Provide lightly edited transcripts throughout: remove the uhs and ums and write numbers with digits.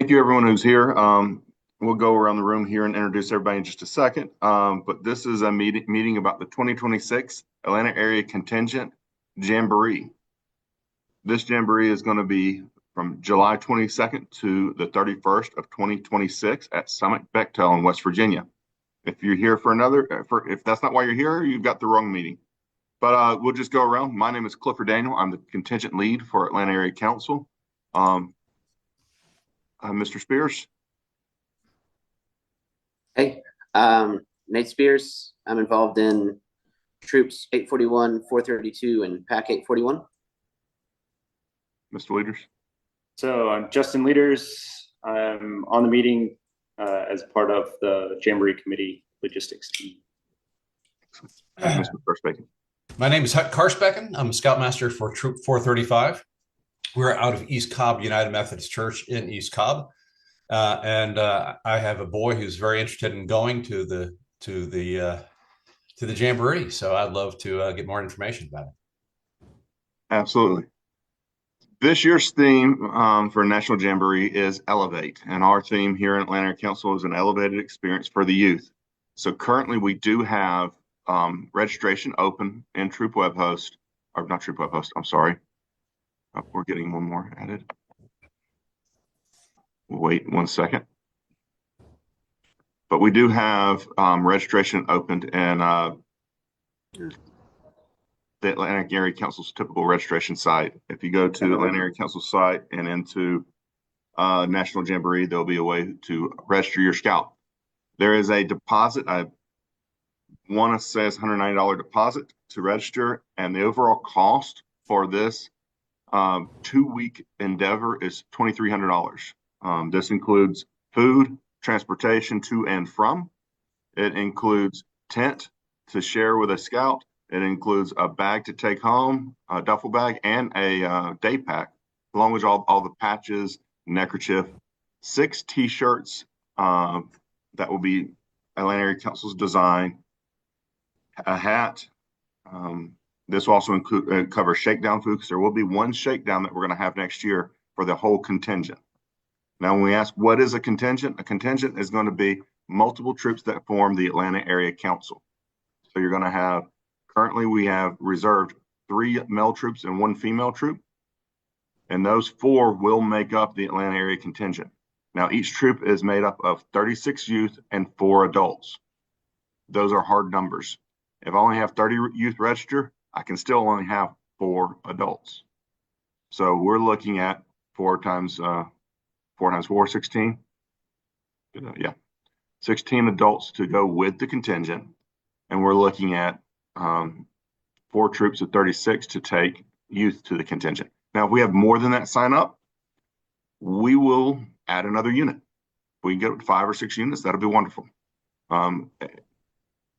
Thank you, everyone who's here. We'll go around the room here and introduce everybody in just a second. But this is a meeting about the 2026 Atlanta Area Contingent Jamboree. This Jamboree is going to be from July 22nd to the 31st of 2026 at Summit Bechtel in West Virginia. If you're here for if that's not why you're here, you've got the wrong meeting. But we'll just go around. My name is Clifford Daniel. I'm the contingent lead for Atlanta Area Council. Mr. Spears. Hey, Nate Spears. I'm involved in Troops 841, 432, and Pack 841. Mr. Leaders. So I'm Justin Leaders. I'm on the meeting as part of the Jamboree Committee logistics team. Mr. Karspeken. My name is Huck Karspeken. I'm a Scoutmaster for Troop 435. We're out of East Cobb United Methodist Church in East Cobb. And I have a boy who's very interested in going to the Jamboree. So I'd love to get more information about it. Absolutely. This year's theme for National Jamboree is Elevate, and our theme here in Atlanta Council is an elevated experience for the youth. So currently we do have registration open in Troop Web Host, or not Troop Web Host, I'm sorry. We're getting one more added. Wait 1 second. But we do have registration opened in the Atlanta Area Council's typical registration site. If you go to the Atlanta Area Council site and into National Jamboree, there'll be a way to register your scout. There is a deposit. I want to say it's $190 deposit to register, and the overall cost for this 2-week endeavor is $2,300. This includes food, transportation to and from. It includes tent to share with a scout. It includes a bag to take home, a duffel bag, and a day pack, along with all the patches, neckerchief, 6 T-shirts that will be Atlanta Area Council's design, a hat. This will also include cover shakedown food, because there will be one shakedown that we're going to have next year for the whole contingent. Now, when we ask what is a contingent is going to be multiple troops that form the Atlanta Area Council. So you're going to have, currently we have reserved 3 male troops and 1 female troop, and those 4 will make up the Atlanta Area Contingent. Now, each troop is made up of 36 youth and 4 adults. Those are hard numbers. If I only have 30 youth register, I can still only have 4 adults. So we're looking at 4 times 4, 16. Yeah, 16 adults to go with the contingent. And we're looking at 4 troops of 36 to take youth to the contingent. Now, if we have more than that sign up, we will add another unit. If we can get up to 5 or 6 units, that'll be wonderful.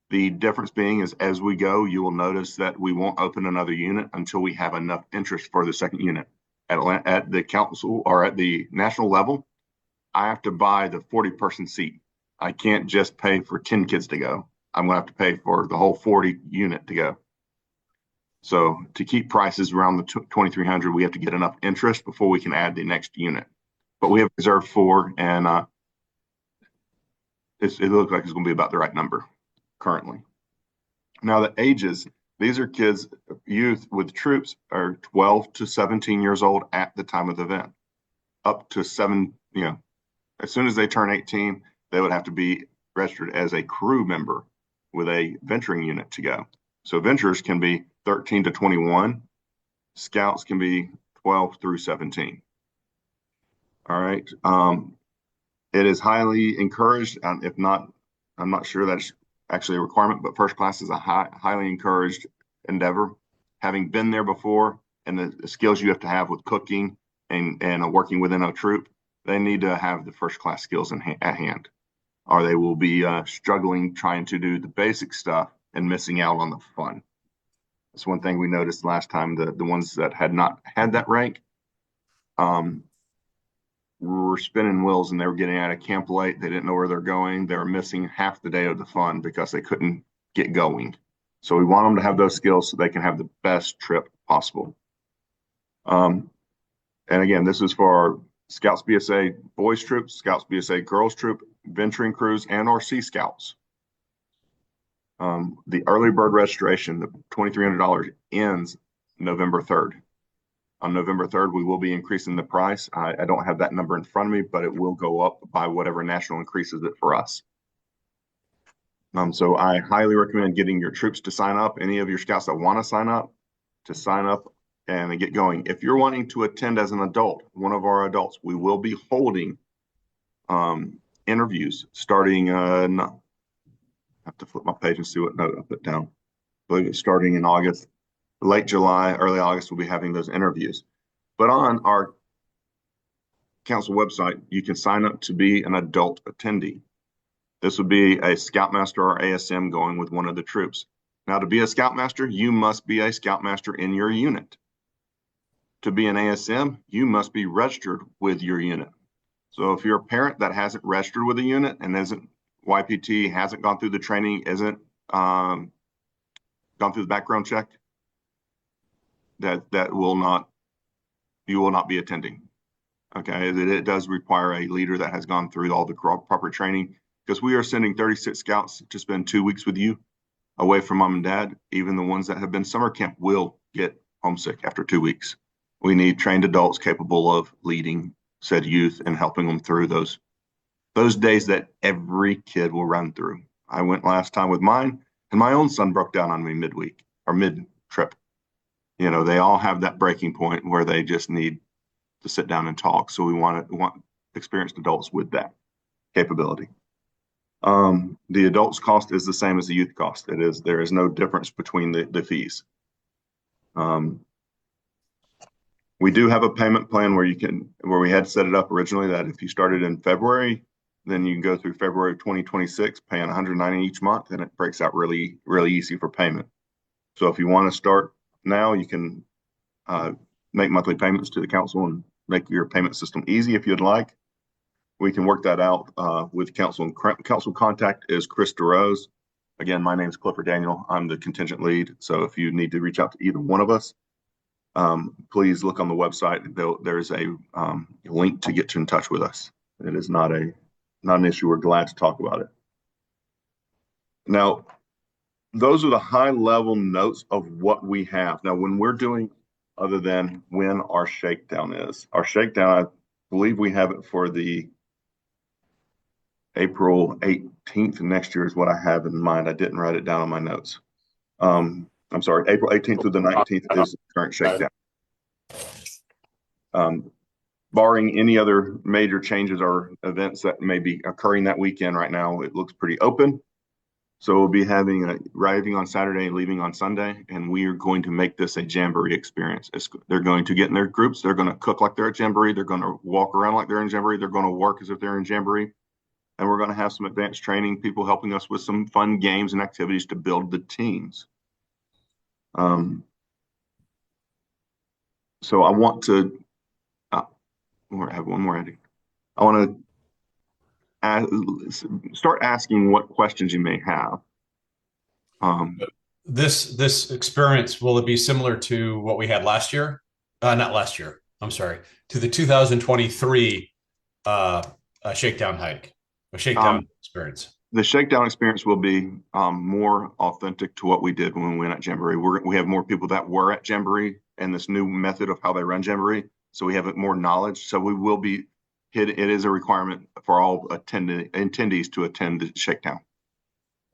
The difference being is as we go, you will notice that we won't open another unit until we have enough interest for the second unit. At the council or at the national level, I have to buy the 40-person seat. I can't just pay for 10 kids to go. I'm going to have to pay for the whole 40 unit to go. So to keep prices around the 2,300, we have to get enough interest before we can add the next unit. But we have reserved 4, and it looks like it's going to be about the right number currently. Now, the ages, these are kids, youth with troops are 12 to 17 years old at the time of the event. Up to 7, as soon as they turn 18, they would have to be registered as a crew member with a venturing unit to go. So venturers can be 13 to 21. Scouts can be 12 through 17. All right. It is highly encouraged. If not, I'm not sure that's actually a requirement, but first class is a highly encouraged endeavor. Having been there before, and the skills you have to have with cooking and working within a troop, they need to have the first class skills at hand, or they will be struggling trying to do the basic stuff and missing out on the fun. That's one thing we noticed last time. The ones that had not had that rank were spinning wheels, and they were getting out of camp late. They didn't know where they're going. They were missing half the day of the fun because they couldn't get going. So we want them to have those skills so they can have the best trip possible. And again, this is for Scouts BSA boys troop, Scouts BSA girls troop, venturing crews, and or Sea Scouts. The early bird registration, the $2,300, ends November 3rd. On November 3rd, we will be increasing the price. I don't have that number in front of me, but it will go up by whatever national increases it for us. So I highly recommend getting your troops to sign up. Any of your scouts that want to sign up and get going. If you're wanting to attend as an adult, one of our adults, we will be holding interviews starting. I have to flip my page and see what note I put down. I believe it's starting in August, late July, early August. We'll be having those interviews. But on our council website, you can sign up to be an adult attendee. This would be a Scoutmaster or ASM going with one of the troops. Now, to be a Scoutmaster, you must be a Scoutmaster in your unit. To be an ASM, you must be registered with your unit. So if you're a parent that hasn't registered with a unit and YPT hasn't gone through the training, isn't gone through the background check, you will not be attending. Okay, it does require a leader that has gone through all the proper training, because we are sending 36 scouts to spend 2 weeks with you away from mom and dad. Even the ones that have been summer camp will get homesick after 2 weeks. We need trained adults capable of leading said youth and helping them through those days that every kid will run through. I went last time with mine, and my own son broke down on me midweek or mid-trip. You know, they all have that breaking point where they just need to sit down and talk. So we want experienced adults with that capability. The adults cost is the same as the youth cost. There is no difference between the fees. We do have a payment plan where we had set it up originally that if you started in February, then you can go through February of 2026, paying $190 each month, and it breaks out really, really easy for payment. So if you want to start now, you can make monthly payments to the council and make your payment system easy if you'd like. We can work that out with council. And council contact is Chris DeRose. Again, my name is Clifford Daniel. I'm the contingent lead. So if you need to reach out to either one of us, please look on the website. There's a link to get in touch with us. It is not an issue. We're glad to talk about it. Now, those are the high level notes of what we have. Now, when we're doing, other than when our shakedown is, our shakedown, I believe we have it for the April 18th next year is what I have in mind. I didn't write it down on my notes. I'm sorry, April 18th through the 19th is the current shakedown. Barring any other major changes or events that may be occurring that weekend, right now it looks pretty open. So we'll be arriving on Saturday and leaving on Sunday, and we are going to make this a Jamboree experience. They're going to get in their groups. They're going to cook like they're at Jamboree. They're going to walk around like they're in Jamboree. They're going to work as if they're in Jamboree. And we're going to have some advanced training, people helping us with some fun games and activities to build the teams. So I want to have one more, Andy. I want to start asking what questions you may have. This experience, will it be similar to what we had last year? Not last year. I'm sorry. To the 2023 shakedown hike, a shakedown experience. The shakedown experience will be more authentic to what we did when we went at Jamboree. We have more people that were at Jamboree and this new method of how they run Jamboree. So we have more knowledge. So we will be. It is a requirement for all attendees to attend the shakedown.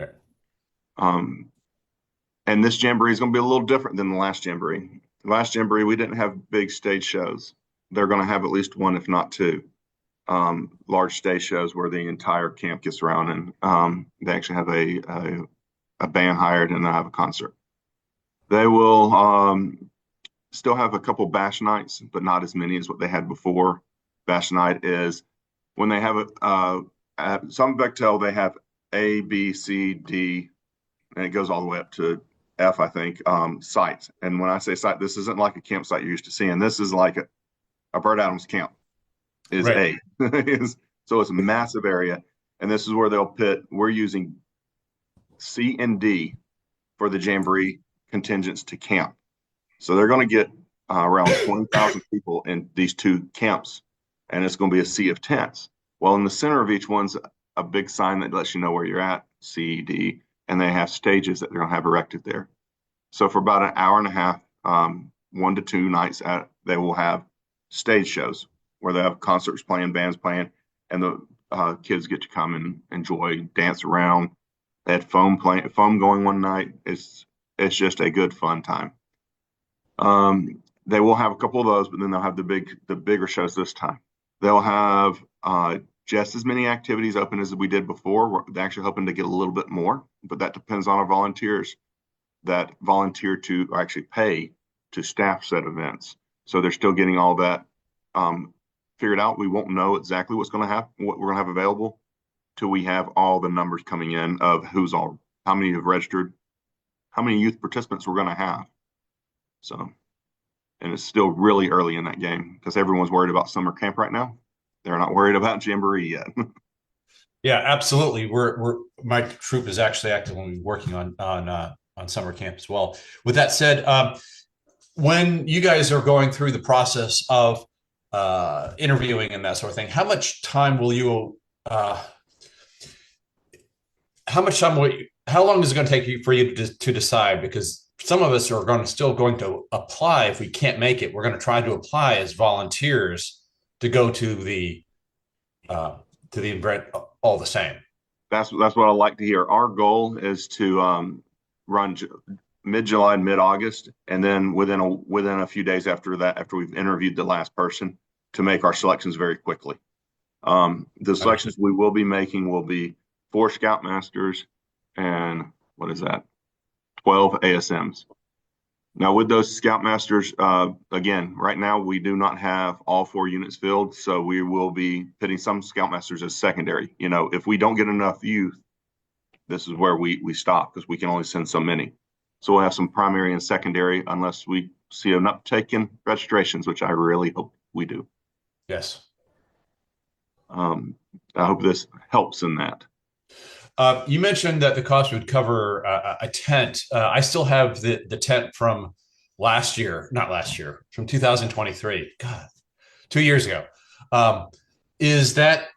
Okay. And this Jamboree is going to be a little different than the last Jamboree. Last Jamboree, we didn't have big stage shows. They're going to have at least one, if not two, large stage shows where the entire camp gets around, and they actually have a band hired and they have a concert. They will still have a couple bash nights, but not as many as what they had before. Bash night is when they have some Bechtel, they have A, B, C, D, and it goes all the way up to F, I think, sites. And when I say site, this isn't like a campsite you're used to seeing. This is like a Bert Adams camp is right. A. So it's a massive area. And this is where they'll pit. We're using C and D for the Jamboree contingents to camp. So they're going to get around 20,000 people in these two camps. and it's going to be a sea of tents. Well, in the center of each one's a big sign that lets you know where you're at, C, D, and they have stages that they're going to have erected there. So for about an hour and a half, 1 to 2 nights, they will have stage shows where they have concerts playing, bands playing, and the kids get to come and enjoy, dance around. They had foam going one night. It's just a good fun time. They will have a couple of those, but then they'll have the bigger shows this time. They'll have just as many activities open as we did before. We're actually hoping to get a little bit more, but that depends on our volunteers that volunteer to or actually pay to staff said events. So they're still getting all that figured out. We won't know exactly what's going to happen, what we're going to have available, till we have all the numbers coming in of how many have registered, how many youth participants we're going to have. So, and it's still really early in that game because everyone's worried about summer camp right now. They're not worried about Jamboree yet. Yeah, absolutely. My troop is actually actively working on summer camp as well. With that said, when you guys are going through the process of interviewing and that sort of thing, how much time will you? How long is it going to take for you to decide? Because some of us are still going to apply. If we can't make it, we're going to try to apply as volunteers to go to the event all the same. That's what I like to hear. Our goal is to run mid-July and mid-August, and then within a few days after that, after we've interviewed the last person, to make our selections very quickly. The selections we will be making will be 4 Scoutmasters and 12 ASMs. Now with those Scoutmasters, again, right now we do not have all 4 units filled, so we will be pitting some Scoutmasters as secondary. If we don't get enough youth, this is where we stop because we can only send so many. So we'll have some primary and secondary unless we see an uptake in registrations, which I really hope we do. Yes. I hope this helps in that. You mentioned that the cost would cover a tent. I still have the tent from from 2023. God, 2 years ago. Is that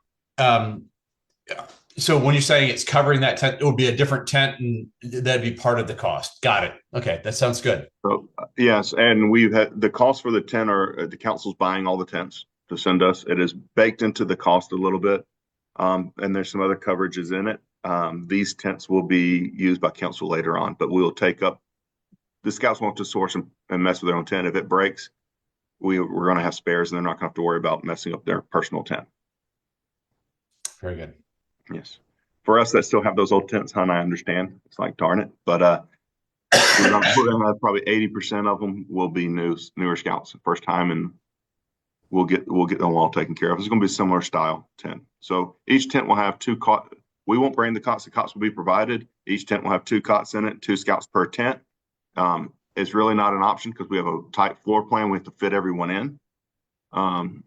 so? When you're saying it's covering that tent, it would be a different tent, and that'd be part of the cost. Got it. Okay, that sounds good. So yes, and we've had the cost for the tent, or the council's buying all the tents to send us. It is baked into the cost a little bit, and there's some other coverages in it. These tents will be used by council later on, but we'll take up. The scouts want to source and mess with their own tent. If it breaks, we're going to have spares, and they're not going to have to worry about messing up their personal tent. Very good. Yes, for us that still have those old tents, I understand. It's like darn it, but we're going to have probably 80% of them will be newer scouts, first time, and we'll get them all taken care of. It's going to be a similar style tent. So each tent will have 2 cots. We won't bring the cots. The cots will be provided. Each tent will have 2 cots in it, 2 scouts per tent. It's really not an option because we have a tight floor plan. We have to fit everyone in. And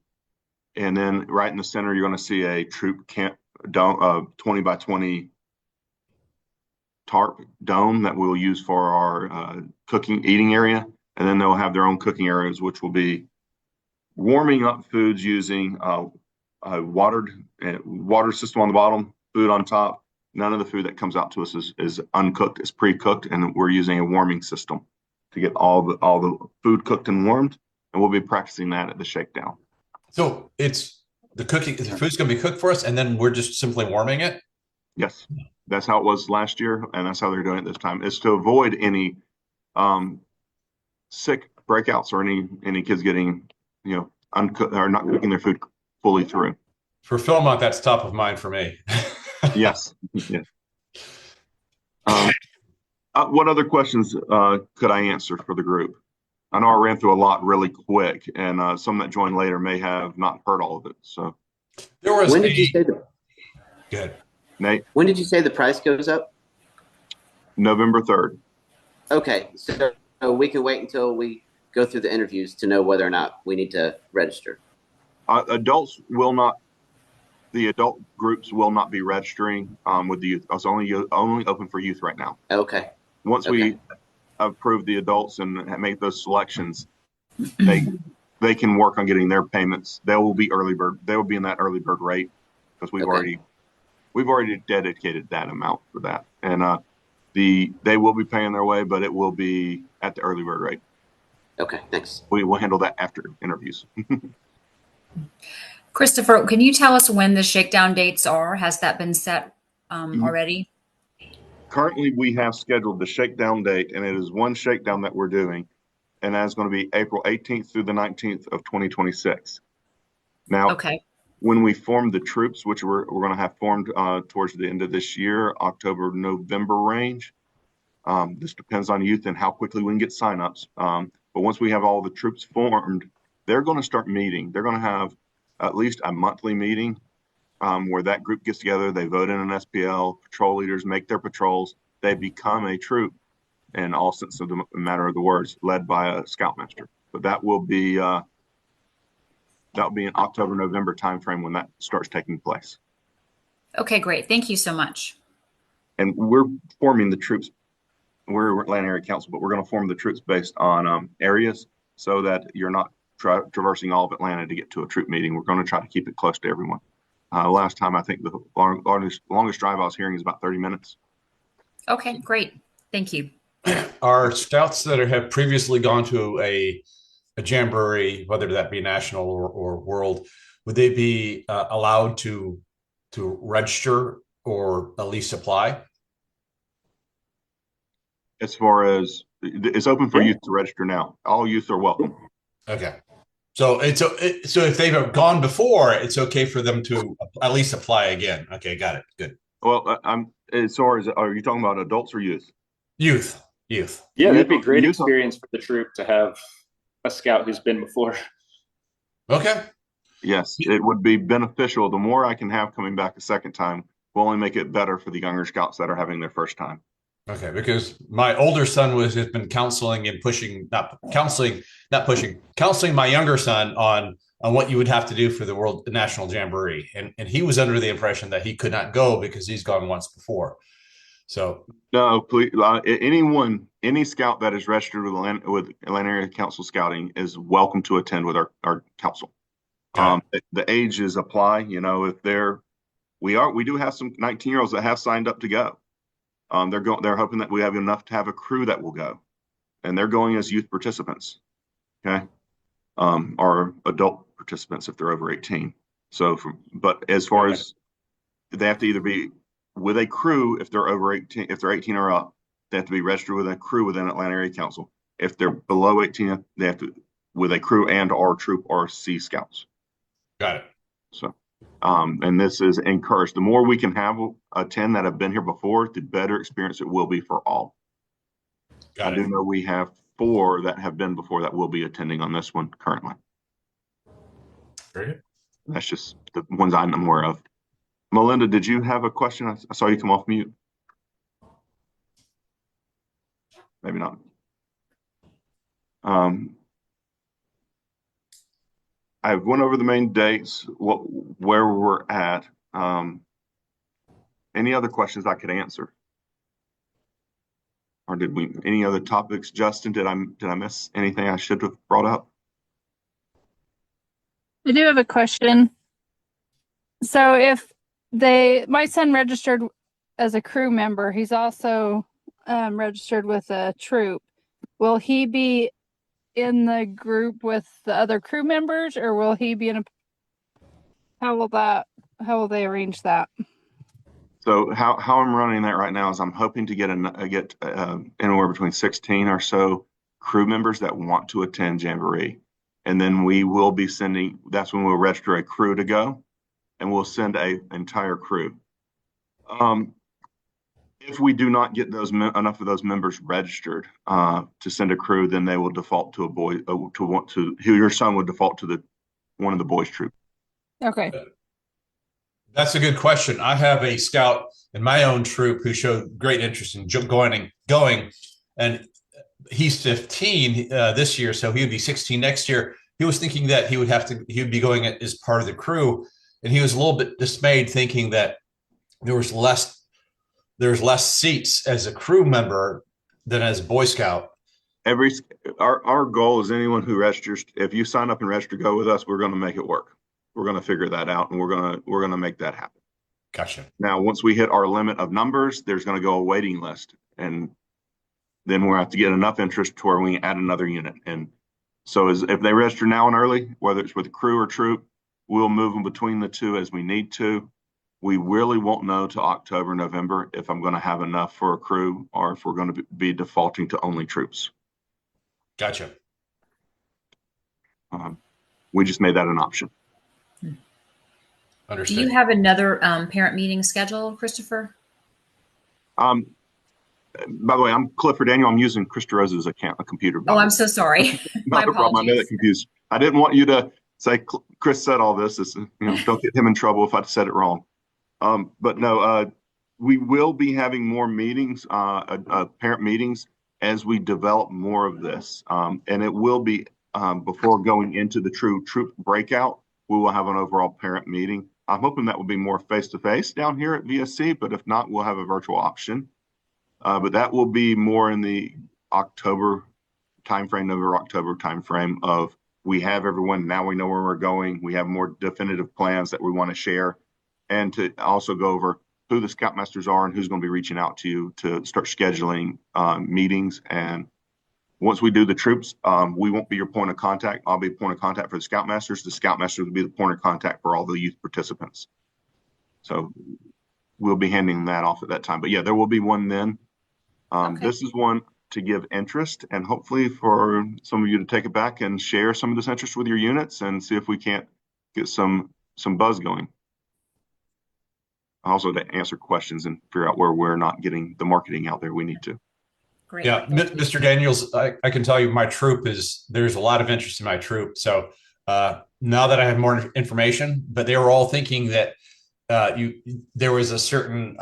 then right in the center, you're going to see a troop camp dome, 20 by 20 tarp dome that we'll use for our eating area. And then they'll have their own cooking areas, which will be warming up foods using a water system on the bottom, food on top. None of the food that comes out to us is uncooked. It's pre-cooked, and we're using a warming system to get all the food cooked and warmed. And we'll be practicing that at the shakedown. So it's the food's going to be cooked for us, and then we're just simply warming it. Yes, that's how it was last year, and that's how they're doing it this time. It's to avoid any sick breakouts or any kids getting uncooked or not cooking their food fully through. For Philmont, that's top of mind for me. Yes. Yes. What other questions could I answer for the group? I know I ran through a lot really quick, and some that joined later may have not heard all of it. So, when did you say Good. Nate? When did you say the price goes up? November 3rd. Okay, so we can wait until we go through the interviews to know whether or not we need to register. Adults will not. The adult groups will not be registering with the youth. It's only open for youth right now. Okay. Once we approve the adults and make those selections, they they can work on getting their payments. They will be early bird. They will be in that early bird rate because we've already dedicated that amount for that. And they will be paying their way, but it will be at the early bird rate. Okay, thanks. We will handle that after interviews. Christopher, can you tell us when the shakedown dates are? Has that been set already? Currently, we have scheduled the shakedown date, and it is one shakedown that we're doing, and that is going to be April 18th through the 19th of 2026. Now, Okay. when we form the troops, which we're going to have formed towards the end of this year, October, November range, this depends on youth and how quickly we can get signups. But once we have all the troops formed, they're going to start meeting. They're going to have at least a monthly meeting where that group gets together. They vote in an SPL. Patrol leaders make their patrols. They become a troop in all sense of the matter of the words, led by a scoutmaster. But that will be an October, November timeframe when that starts taking place. Okay, great. Thank you so much. And we're forming the troops. We're Atlanta Area Council, but we're going to form the troops based on areas so that you're not traversing all of Atlanta to get to a troop meeting. We're going to try to keep it close to everyone. Last time, I think the longest drive I was hearing is about 30 minutes. Okay, great. Thank you. Are scouts that have previously gone to a jamboree, whether that be national or world, would they be allowed to register or at least apply? As far as it's open for youth to register now, all youth are welcome. Okay, so so if they've gone before, it's okay for them to at least apply again. Okay, got it. Good. Well, as far as, are you talking about adults or youth? Youth. Yeah, that'd be a great experience for the troop to have a scout who's been before. Okay. Yes, it would be beneficial. The more I can have coming back a second time will only make it better for the younger scouts that are having their first time. Okay, because my older son has been counseling and counseling my younger son on what you would have to do for the World National Jamboree, and he was under the impression that he could not go because he's gone once before. So no, please, any scout that is registered with Atlanta Area Council Scouting is welcome to attend with our council. The ages apply. You know, if we do have some 19-year-olds that have signed up to go. They're hoping that we have enough to have a crew that will go, and they're going as youth participants, okay, or adult participants if they're over 18. So, but as far as they have to either be with a crew if they're over 18, if they're 18 or up, they have to be registered with a crew within Atlanta Area Council. If they're below 18, they have to with a crew and or troop or Sea Scouts. Got it. So. And this is encouraged. The more we can have attend that have been here before, the better experience it will be for all. I do know we have 4 that have been before that will be attending on this one currently. Very good. That's just the ones I'm aware of. Melinda, did you have a question? I saw you come off mute. Maybe not. I went over the main dates, where we're at. Any other questions I could answer? Or any other topics? Justin, did I miss anything I should have brought up? I do have a question. So if my son registered as a crew member, he's also registered with a troop. Will he be in the group with the other crew members, or will he be how will they arrange that? So how I'm running that right now is I'm hoping to get anywhere between 16 or so crew members that want to attend Jamboree. And then we will be that's when we'll register a crew to go, and we'll send an entire crew. If we do not get enough of those members registered to send a crew, then they will default to your son would default to one of the boys' troop. Okay. That's a good question. I have a scout in my own troop who showed great interest in going, and he's 15 this year, so he would be 16 next year. He was thinking that he would be going as part of the crew, and he was a little bit dismayed, thinking that there was less seats as a crew member than as a Boy Scout. every, our goal is anyone who registers, if you sign up and register, go with us, we're going to make it work. We're going to figure that out and we're going to make that happen. Gotcha. Now, once we hit our limit of numbers, there's going to go a waiting list, and then we'll have to get enough interest to where we can add another unit. And so if they register now and early, whether it's with a crew or troop, we'll move them between the two as we need to. We really won't know till October, November if I'm going to have enough for a crew or if we're going to be defaulting to only troops. Gotcha. We just made that an option. Do Understood. you have another parent meeting scheduled, Christopher? By the way, I'm Clifford Daniel. I'm using Krista Rose's account, a computer. Oh, I'm so sorry. My Not a problem. I know that apologies. confused. I didn't want you to say Chris said all this. Don't get him in trouble if I said it wrong. But no, we will be having more meetings, parent meetings, as we develop more of this. And it will be before going into the true troop breakout. We will have an overall parent meeting. I'm hoping that will be more face-to-face down here at VSC, but if not, we'll have a virtual option. But that will be more in the October timeframe, November, October timeframe of we have everyone, now we know where we're going. We have more definitive plans that we want to share, and to also go over who the Scoutmasters are and who's going to be reaching out to you to start scheduling meetings. And once we do the troops, we won't be your point of contact. I'll be point of contact for the Scoutmasters. The Scoutmasters will be the point of contact for all the youth participants. So we'll be handing that off at that time. But yeah, there will be one then. Okay. This is one to give interest and hopefully for some of you to take it back and share some of this interest with your units and see if we can't get some buzz going. Also to answer questions and figure out where we're not getting the marketing out there we need to. Great. Yeah, Mr. Daniels, I can tell you my troop there's a lot of interest in my troop. So now that I have more information, but they were all thinking that there was a certain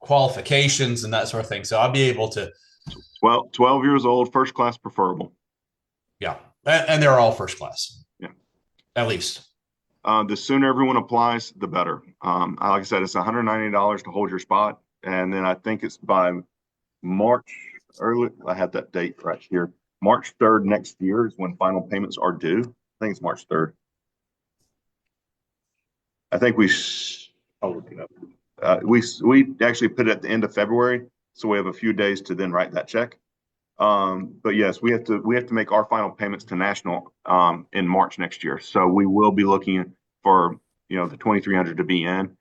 qualifications and that sort of thing. So I'll be able to. 12 years old, first class preferable. Yeah. And they're all first class. Yeah. At least. The sooner everyone applies, the better. Like I said, it's $190 to hold your spot. And then I think it's by March early. I have that date right here. March 3rd next year is when final payments are due. I think it's March 3rd. I think I'll look it up. We actually put it at the end of February, so we have a few days to then write that check. But yes, we have to make our final payments to National in March next year. So we will be looking for the 2,300 to be in,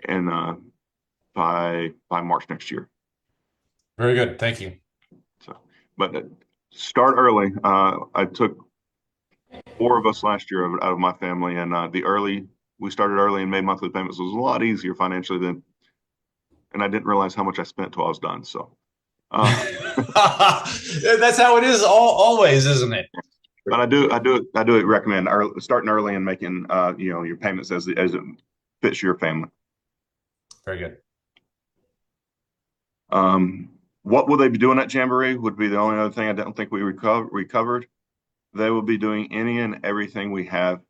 and by March next year. Very good. Thank you. So, but start early. I took 4 of us last year out of my family, and we started early and made monthly payments. It was a lot easier financially and I didn't realize how much I spent till I was done. So that's how it is always, isn't it? But I do recommend starting early and making your payments as it fits your family. Very good. What will they be doing at Jamboree would be the only other thing I don't think we recovered. They will be doing any and everything we have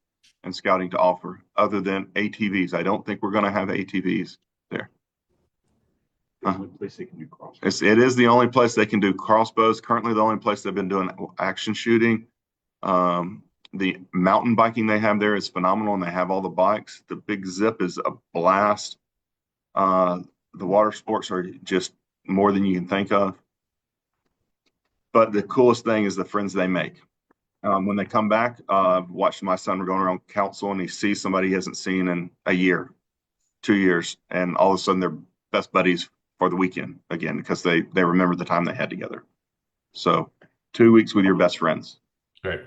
in scouting to offer other than ATVs. I don't think we're going to have ATVs there. The only place they can do crossbows. It is the only place they can do crossbows. Currently, the only place they've been doing action shooting. The mountain biking they have there is phenomenal, and they have all the bikes. The Big Zip is a blast. The water sports are just more than you can think of. But the coolest thing is the friends they make. When they come back, watching my son going around council and he sees somebody he hasn't seen in a year, 2 years, and all of a sudden they're best buddies for the weekend again because they remember the time they had together. So 2 weeks with your best friends. Great.